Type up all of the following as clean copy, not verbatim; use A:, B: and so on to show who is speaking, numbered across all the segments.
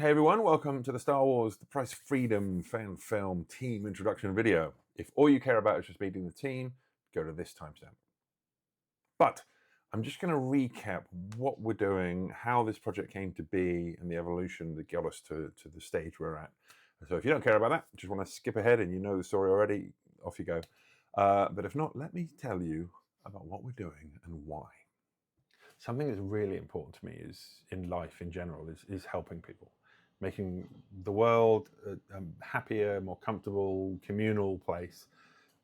A: Hey everyone, welcome to the Star Wars The Price of Freedom fan film team introduction video. If all you care about is just meeting the team, go to this timestamp. But I'm just going to recap what we're doing, how this project came to be, and the evolution that got us to the stage we're at. So if you don't care about that, just want to skip ahead and you know the story already, off you go. But if not, let me tell you about what we're doing and why. Something that's really important to me is in life in general is helping people, making the world a happier, more comfortable, communal place.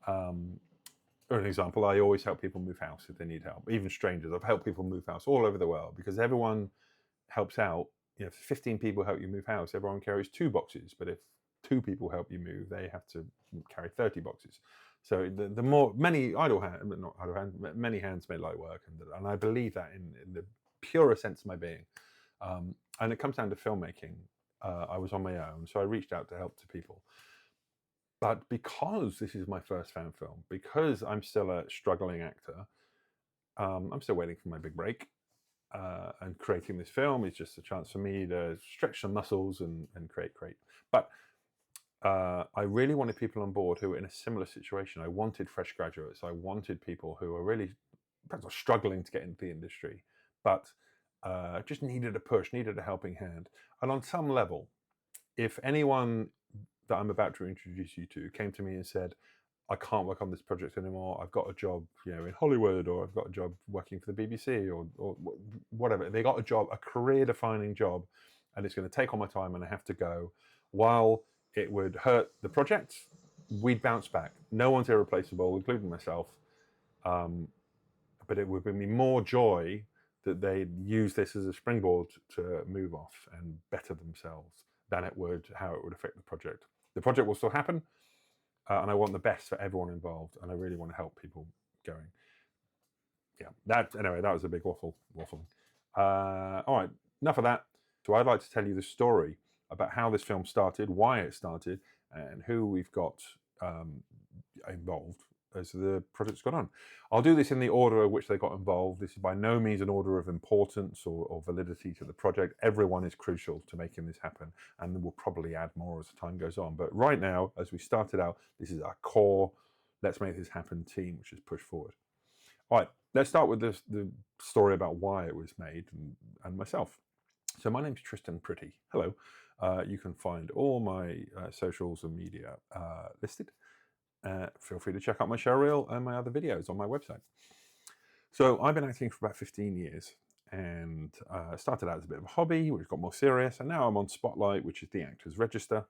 A: For an example, I always help people move house if they need help, even strangers. I've helped people move house all over the world because everyone helps out. If 15 people help you move house, everyone carries 2 boxes. But if 2 people help you move, they have to carry 30 boxes. So the more, many many hands make light work. And I believe that in the purest sense of my being. And it comes down to filmmaking. I was on my own, so I reached out to help 2 people. But because this is my first fan film, because I'm still a struggling actor, I'm still waiting for my big break. And creating this film is just a chance for me to stretch some muscles and create. But I really wanted people on board who were in a similar situation. I wanted fresh graduates. I wanted people who were really perhaps struggling to get into the industry, but just needed a push, needed a helping hand. And on some level, if anyone that I'm about to introduce you to came to me and said, I can't work on this project anymore, I've got a job in Hollywood, or I've got a job working for the BBC, or whatever. They got a job, a career-defining job, and it's going to take all my time and I have to go. While it would hurt the project, we'd bounce back. No one's irreplaceable, including myself. But it would bring me more joy that they'd use this as a springboard to move off and better themselves than it would how it would affect the project. The project will still happen, and I want the best for everyone involved, and I really want to help people going. Yeah, that was a big waffling. All right, enough of that. So I'd like to tell you the story about how this film started, why it started, and who we've got involved as the project's gone on. I'll do this in the order of which they got involved. This is by no means an order of importance or validity to the project. Everyone is crucial to making this happen, and we'll probably add more as the time goes on. But right now, as we started out, this is our core let's make this happen team, which is pushed forward. All right, let's start with the story about why it was made and myself. So my name's Tristan Pretty. Hello. You can find all my socials and media listed. Feel free to check out my showreel and my other videos on my website. So I've been acting for about 15 years, and started out as a bit of a hobby, which got more serious, and now I'm on Spotlight, which is the Actors Register.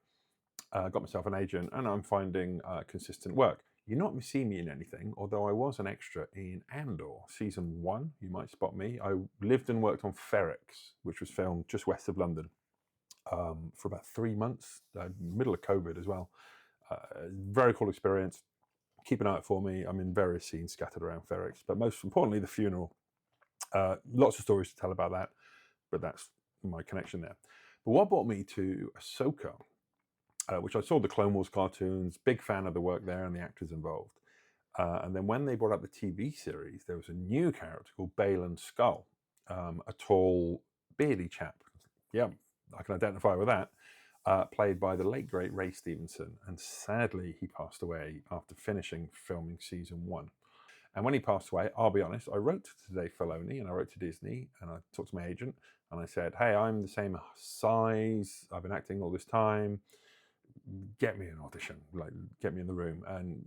A: Got myself an agent, and I'm finding consistent work. You're not seeing me in anything, although I was an extra in Andor, season 1. You might spot me. I lived and worked on Ferrex, which was filmed just west of London, for about 3 months, middle of COVID as well. Very cool experience. Keep an eye out for me. I'm in various scenes scattered around Ferrex, but most importantly, the funeral. Lots of stories to tell about that, but that's my connection there. But what brought me to Ahsoka, which I saw the Clone Wars cartoons, big fan of the work there and the actors involved. And then when they brought up the TV series, there was a new character called Baylan Skull, a tall, beardy chap. Yeah, I can identify with that. Played by the late, great Ray Stevenson. And sadly, he passed away after finishing filming season 1. And when he passed away, I'll be honest, I wrote to Dave Filoni and I wrote to Disney and I talked to my agent and I said, hey, I'm the same size, I've been acting all this time, get me an audition, like get me in the room. And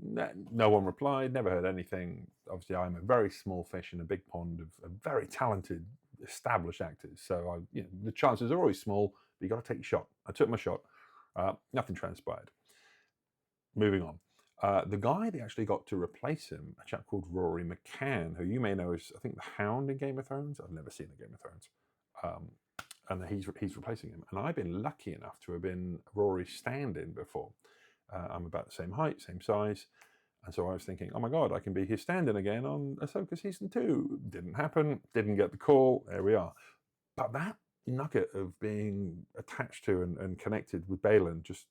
A: no one replied, never heard anything. Obviously, I'm a very small fish in a big pond of very talented, established actors. So the chances are always small, but you got to take your shot. I took my shot. Nothing transpired. Moving on. The guy that actually got to replace him, a chap called Rory McCann, who you may know as, I think, the Hound in Game of Thrones. I've never seen the Game of Thrones. And he's replacing him. And I've been lucky enough to have been Rory's stand-in before. I'm about the same height, same size. And so I was thinking, oh my God, I can be his stand-in again on Ahsoka season 2. Didn't happen, didn't get the call, there we are. But that nugget of being attached to and connected with Baylan, just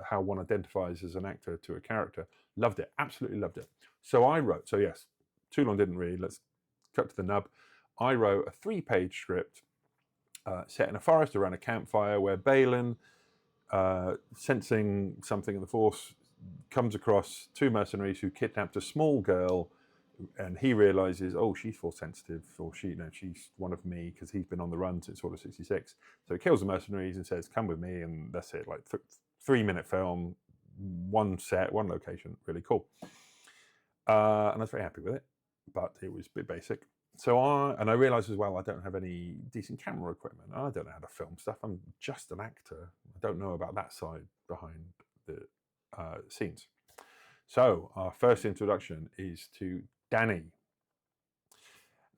A: how one identifies as an actor to a character, loved it, absolutely loved it. So yes, too long didn't read, let's cut to the nub. I wrote a 3-page script set in a forest around a campfire where Balin, sensing something in the Force, comes across 2 mercenaries who kidnapped a small girl, and he realizes, oh, she's Force sensitive, or she's one of me, because he's been on the run since Order 66. So he kills the mercenaries and says, come with me, and that's it. Like 3-minute film, 1 set, 1 location, really cool. And I was very happy with it, but it was a bit basic. So I realised as well, I don't have any decent camera equipment. I don't know how to film stuff. I'm just an actor. I don't know about that side behind the scenes. So our first introduction is to Danny.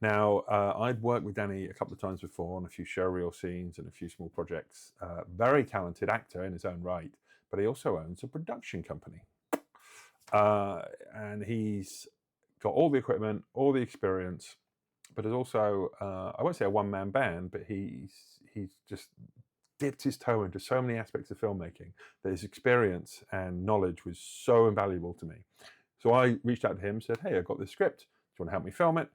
A: Now, I'd worked with Danny a couple of times before on a few showreel scenes and a few small projects. Very talented actor in his own right, but he also owns a production company. And he's got all the equipment, all the experience, but is also, I won't say a one-man band, but he's just dipped his toe into so many aspects of filmmaking that his experience and knowledge was so invaluable to me. So I reached out to him and said, hey, I've got this script. Do you want to help me film it?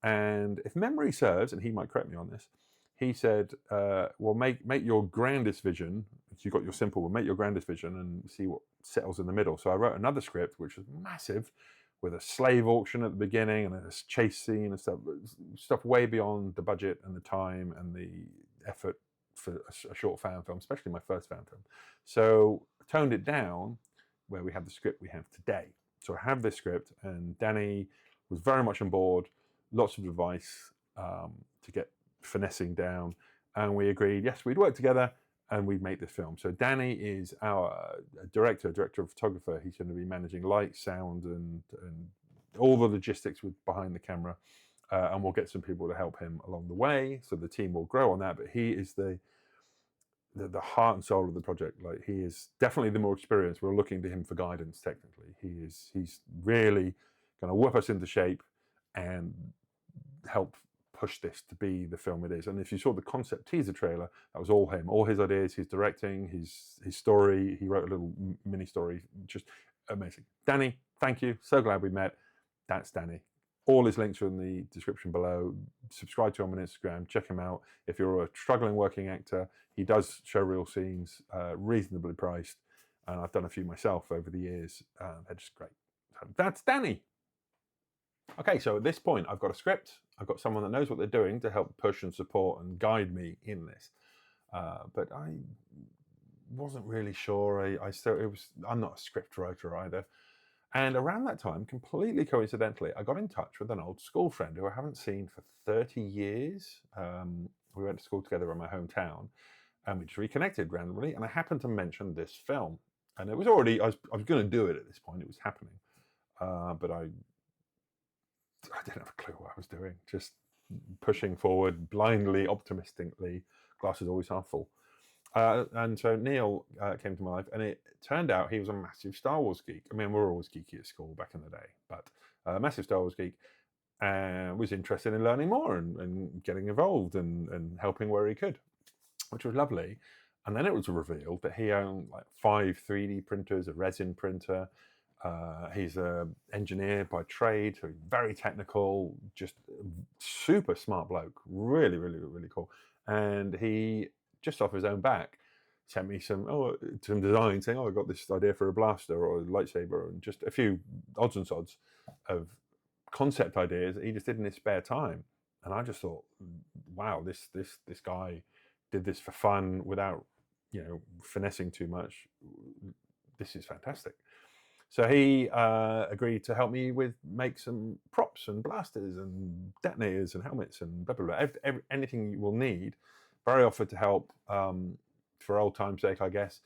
A: And if memory serves, and he might correct me on this, he said, well, make your grandest vision. If you've got your simple one, make your grandest vision and see what settles in the middle. So I wrote another script, which was massive, with a slave auction at the beginning and a chase scene and stuff way beyond the budget and the time and the effort for a short fan film, especially my first fan film. So I toned it down where we have the script we have today. So I have this script, and Danny was very much on board, lots of advice to get finessing down, and we agreed, yes, we'd work together and we'd make this film. So Danny is our director of photographer. He's going to be managing light, sound, and all the logistics behind the camera. And we'll get some people to help him along the way. So the team will grow on that, but he is the heart and soul of the project. Like, he is definitely the more experienced. We're looking to him for guidance technically. He's really going to whip us into shape and help push this to be the film it is. And if you saw the concept teaser trailer, that was all him, all his ideas, his directing, his story. He wrote a little mini story, just amazing. Danny, thank you. So glad we met. That's Danny. All his links are in the description below. Subscribe to him on Instagram. Check him out. If you're a struggling working actor, he does showreel scenes, reasonably priced. And I've done a few myself over the years. They're just great. So that's Danny. Okay, so at this point, I've got a script. I've got someone that knows what they're doing to help push and support and guide me in this. But I wasn't really sure. I'm not a script writer either. And around that time, completely coincidentally, I got in touch with an old school friend who I haven't seen for 30 years. We went to school together in my hometown, and we just reconnected randomly. And I happened to mention this film, and it was already, I was going to do it at this point. It was happening, but I didn't have a clue what I was doing. Just pushing forward blindly, optimistically. Glass is always half full. And so Neil came to my life, and it turned out he was a massive Star Wars geek. I mean, we were always geeky at school back in the day, but a massive Star Wars geek, and was interested in learning more and getting involved and helping where he could, which was lovely. And then it was revealed that he owned like 5 3D printers, a resin printer. He's an engineer by trade, so very technical, just super smart bloke, really, really, really cool. And he, just off his own back, sent me some design saying, I got this idea for a blaster or a lightsaber, and just a few odds and sods of concept ideas that he just did in his spare time. And I just thought, wow, this guy did this for fun without, finessing too much. This is fantastic. So he agreed to help me make some props and blasters and detonators and helmets and blah, blah, blah. Anything you will need. Very offered to help for old time's sake, I guess.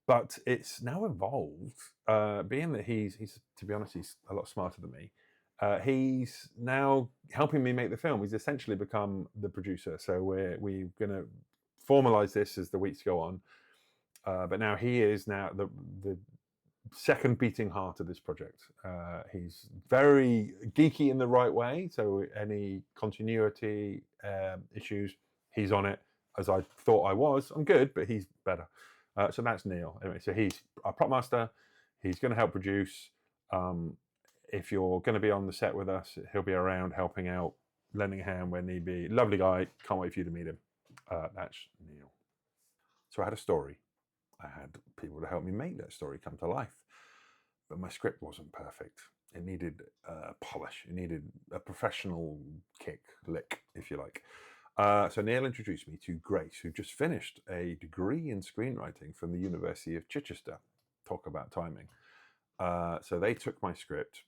A: But it's now evolved, being that he's, to be honest, he's a lot smarter than me. He's now helping me make the film. He's essentially become the producer. So we're going to formalize this as the weeks go on. But now he is now the second beating heart of this project. He's very geeky in the right way. So any continuity issues, he's on it. As I thought I was. I'm good, but he's better. So that's Neil. Anyway, so he's our prop master. He's going to help produce. If you're going to be on the set with us, he'll be around helping out, lending a hand where need be. Lovely guy. Can't wait for you to meet him. That's Neil. So I had a story. I had people to help me make that story come to life. But my script wasn't perfect. It needed polish. It needed a professional lick, if you like. So Neil introduced me to Grace, who just finished a degree in screenwriting from the University of Chichester. Talk about timing. So they took my script,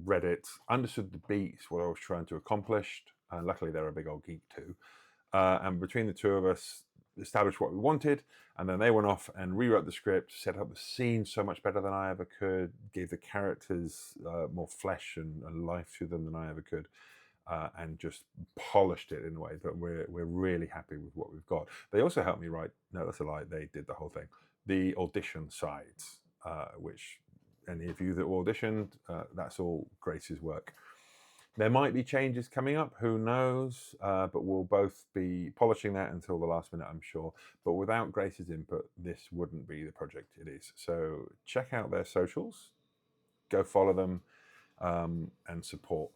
A: read it, understood the beats, what I was trying to accomplish. Luckily, they're a big old geek too. And between the two of us, established what we wanted, and then they went off and rewrote the script, set up the scene so much better than I ever could, gave the characters more flesh and life to them than I ever could, and just polished it in a way that we're really happy with what we've got. They also helped me write, no, that's a lie, they did the whole thing, the audition sides, which any of you that auditioned, that's all Grace's work. There might be changes coming up, who knows, but we'll both be polishing that until the last minute, I'm sure. But without Grace's input, this wouldn't be the project it is. So check out their socials, go follow them, and support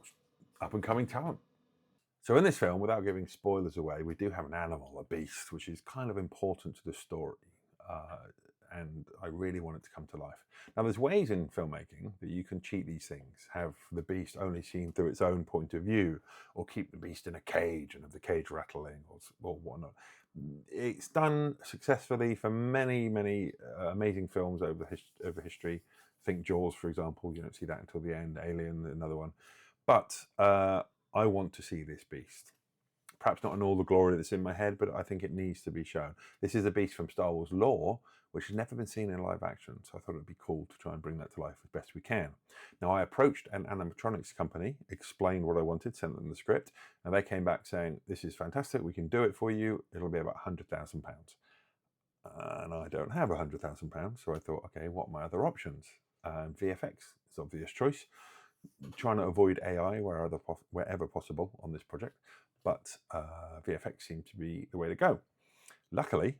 A: up-and-coming talent. So in this film, without giving spoilers away, we do have an animal, a beast, which is kind of important to the story. And I really want it to come to life. Now, there's ways in filmmaking that you can cheat these things, have the beast only seen through its own point of view, or keep the beast in a cage and have the cage rattling, or whatnot. It's done successfully for many, many amazing films over history. Think Jaws, for example. You don't see that until the end. Alien, another one. But I want to see this beast. Perhaps not in all the glory that's in my head, but I think it needs to be shown. This is a beast from Star Wars lore, which has never been seen in live action, so I thought it'd be cool to try and bring that to life as best we can. Now, I approached an animatronics company, explained what I wanted, sent them the script, and they came back saying, this is fantastic, we can do it for you, it'll be about £100,000. And I don't have £100,000, so I thought, okay, what are my other options? VFX is obvious choice. Trying to avoid AI wherever possible on this project, but VFX seemed to be the way to go. Luckily,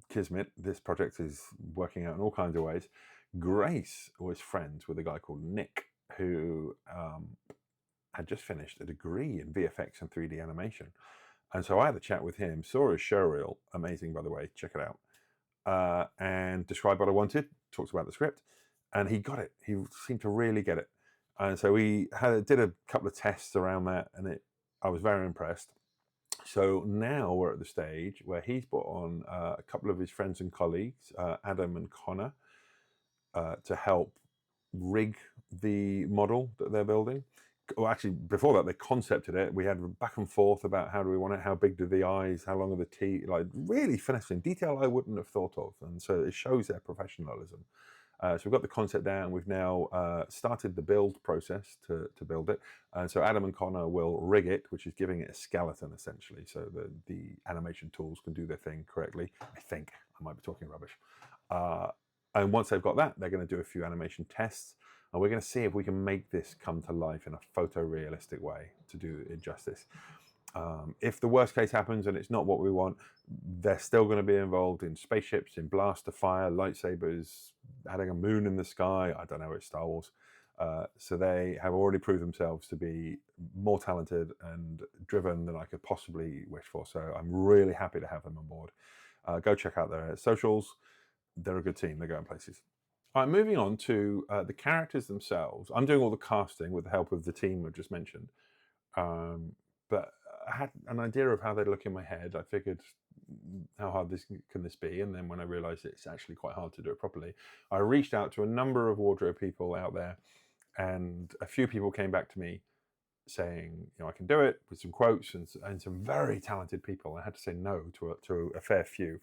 A: Kismet, this project is working out in all kinds of ways. Grace was friends with a guy called Nick, who had just finished a degree in VFX and 3D animation. And so I had a chat with him, saw his showreel, amazing by the way, check it out, and described what I wanted, talked about the script, and he got it. He seemed to really get it. And so we did a couple of tests around that, and I was very impressed. So now we're at the stage where he's brought on a couple of his friends and colleagues, Adam and Connor, to help rig the model that they're building. Well, actually, before that, they concepted it. We had back and forth about how do we want it, how big do the eyes, how long are the teeth, like really finessing detail I wouldn't have thought of. And so it shows their professionalism. So we've got the concept down. We've now started the build process to build it. And so Adam and Connor will rig it, which is giving it a skeleton essentially. So the animation tools can do their thing correctly. I think I might be talking rubbish. And once they've got that, they're going to do a few animation tests. And we're going to see if we can make this come to life in a photorealistic way to do it justice. If the worst case happens and it's not what we want, they're still going to be involved in spaceships, in blaster fire, lightsabers, adding a moon in the sky. I don't know, it's Star Wars. So they have already proved themselves to be more talented and driven than I could possibly wish for. So I'm really happy to have them on board. Go check out their socials. They're a good team. They're going places. All right, moving on to the characters themselves. I'm doing all the casting with the help of the team I've just mentioned. But I had an idea of how they'd look in my head. I figured, how hard can this be? And then when I realized it's actually quite hard to do it properly, I reached out to a number of wardrobe people out there, and a few people came back to me saying, I can do it, with some quotes and some very talented people. I had to say no to a fair few.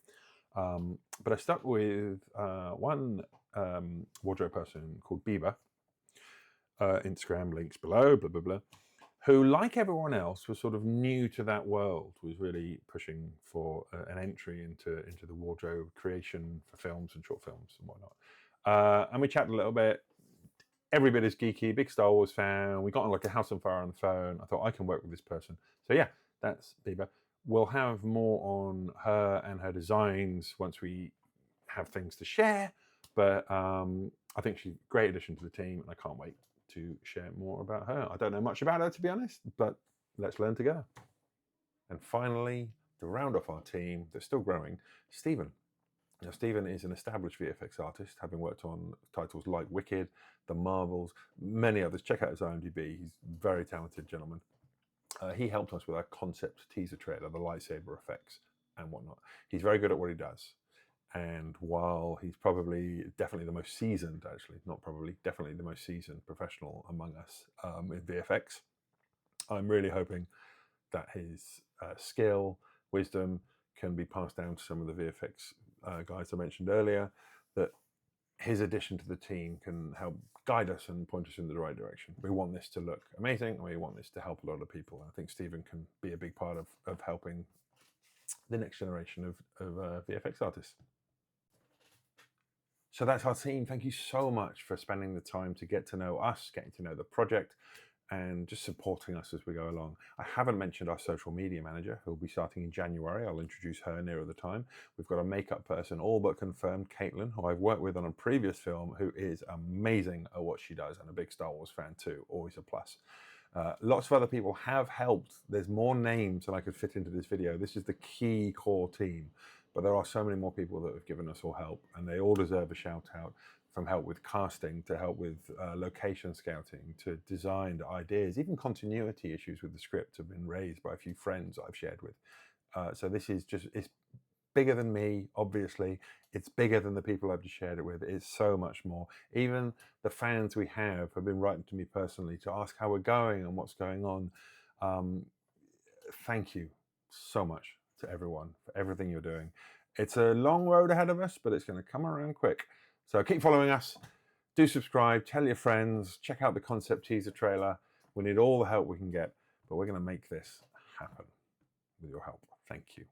A: But I stuck with one wardrobe person called Biba. Instagram links below, blah, blah, blah. Who, like everyone else, was sort of new to that world, was really pushing for an entry into the wardrobe creation for films and short films and whatnot. And we chatted a little bit. Every bit is geeky, big Star Wars fan. We got on like a house on fire on the phone. I thought, I can work with this person. So yeah, that's Biba. We'll have more on her and her designs once we have things to share. But I think she's a great addition to the team, and I can't wait to share more about her. I don't know much about her, to be honest, but let's learn together. And finally, to round off our team that's still growing, Stephen. Now, Stephen is an established VFX artist, having worked on titles like Wicked, The Marvels, many others. Check out his IMDb. He's a very talented gentleman. He helped us with our concept teaser trailer, the lightsaber effects and whatnot. He's very good at what he does. And while he's definitely the most seasoned, definitely the most seasoned professional among us in VFX, I'm really hoping that his skill, wisdom can be passed down to some of the VFX guys I mentioned earlier, that his addition to the team can help guide us and point us in the right direction. We want this to look amazing, and we want this to help a lot of people. I think Stephen can be a big part of helping the next generation of VFX artists. So that's our team. Thank you so much for spending the time to get to know us, getting to know the project, and just supporting us as we go along. I haven't mentioned our social media manager, who will be starting in January. I'll introduce her nearer the time. We've got a makeup person, all but confirmed, Caitlin, who I've worked with on a previous film, who is amazing at what she does, and a big Star Wars fan too, always a plus. Lots of other people have helped. There's more names than I could fit into this video. This is the key core team, but there are so many more people that have given us all help, and they all deserve a shout out. From help with casting, to help with location scouting, to design, to ideas, even continuity issues with the script have been raised by a few friends I've shared with. So this is it's bigger than me, obviously. It's bigger than the people I've just shared it with. It's so much more. Even the fans we have been writing to me personally to ask how we're going and what's going on. Thank you so much to everyone for everything you're doing. It's a long road ahead of us, but it's going to come around quick. So keep following us, do subscribe, tell your friends, check out the concept teaser trailer. We need all the help we can get, but we're going to make this happen with your help. Thank you.